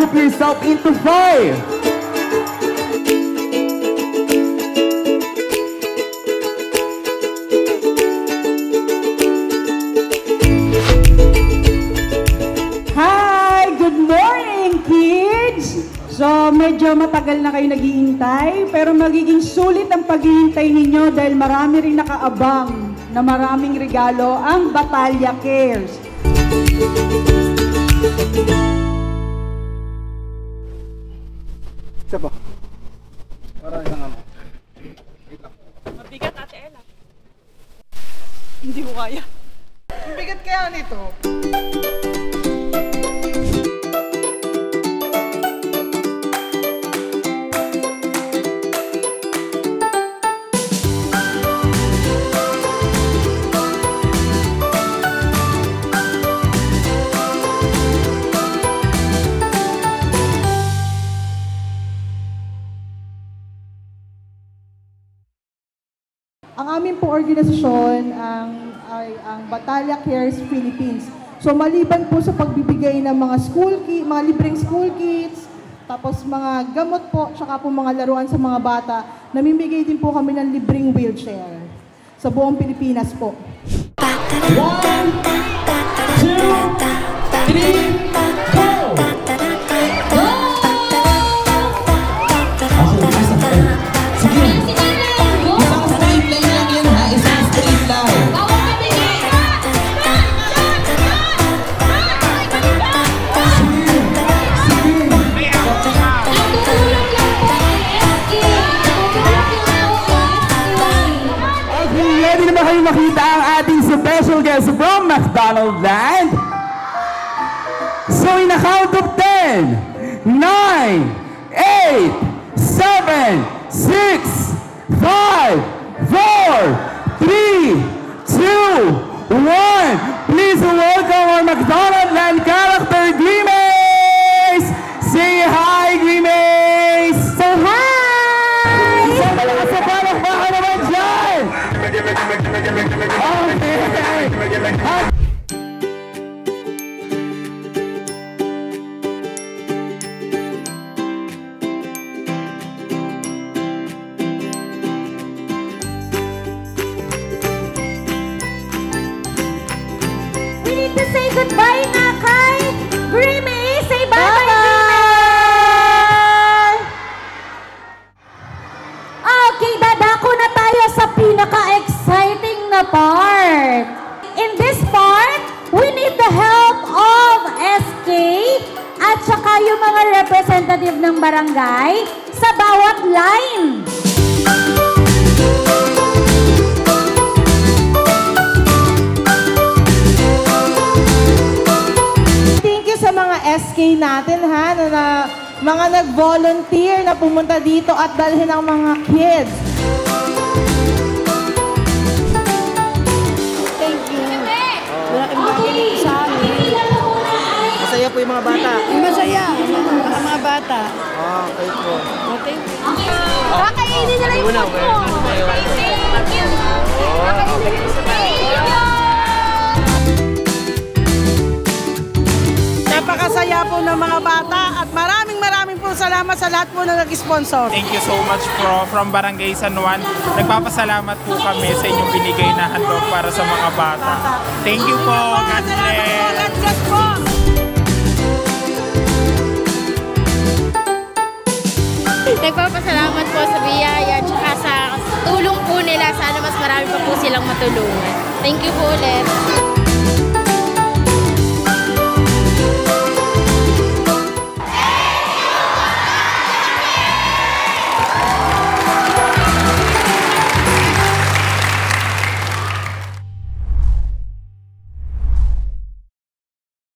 group yourself into 5. So, medyo matagal na kayo naghihintay, pero magiging sulit ang paghihintay ninyo dahil marami rin nakaabang na maraming regalo ang Batalya Cares. Isa pa. Parang isang ano. Mabigat, Ate Ella. Hindi ko kaya. Mabigat kaya nito? Ang aming po organisasyon ay ang Batalya Cares Philippines. So maliban po sa pagbibigay ng mga mga libreng school kits, tapos mga gamot po, tsaka po mga laruan sa mga bata, namimigay din po kami ng libreng wheelchair sa buong Pilipinas po. 1, 2, 3, go! Makita ang ating special guest from McDonald's Land. So in a count of 10, 9, 8, 7, 6, 5, 4, 3, 2, 1. Please welcome our McDonald's Land character, Grimace! Say hi, Grimace! Say hi! Isang malakas sa palakpakan naman dyan! Okay! We need to say goodbye na kay Grimace! Say bye-bye, Grimace! Okay, dadako na tayo sa pinaka-exciting na part. In this part, we need the help of SK at saka yung mga representative ng barangay sa bawat line. Thank you sa mga SK natin ha, na mga nag-volunteer na pumunta dito at dalhin ang mga kids. Masaya po yung mga bata. Masaya. Ang mga bata. Okay po. Okay. Kakainin nila yung food mo. Thank you. Napakasaya po ng mga bata at maraming po salamat sa lahat po na nag-sponsor. Thank you so much from Barangay San Juan. Nagpapasalamat po kami sa inyong binigay na handog para sa mga bata. Thank you po. God bless. God bless po. Nagpapasalamat po sa biyaya at sa tulong po nila. Sana mas marami pa po silang matulungan. Thank you po ulit.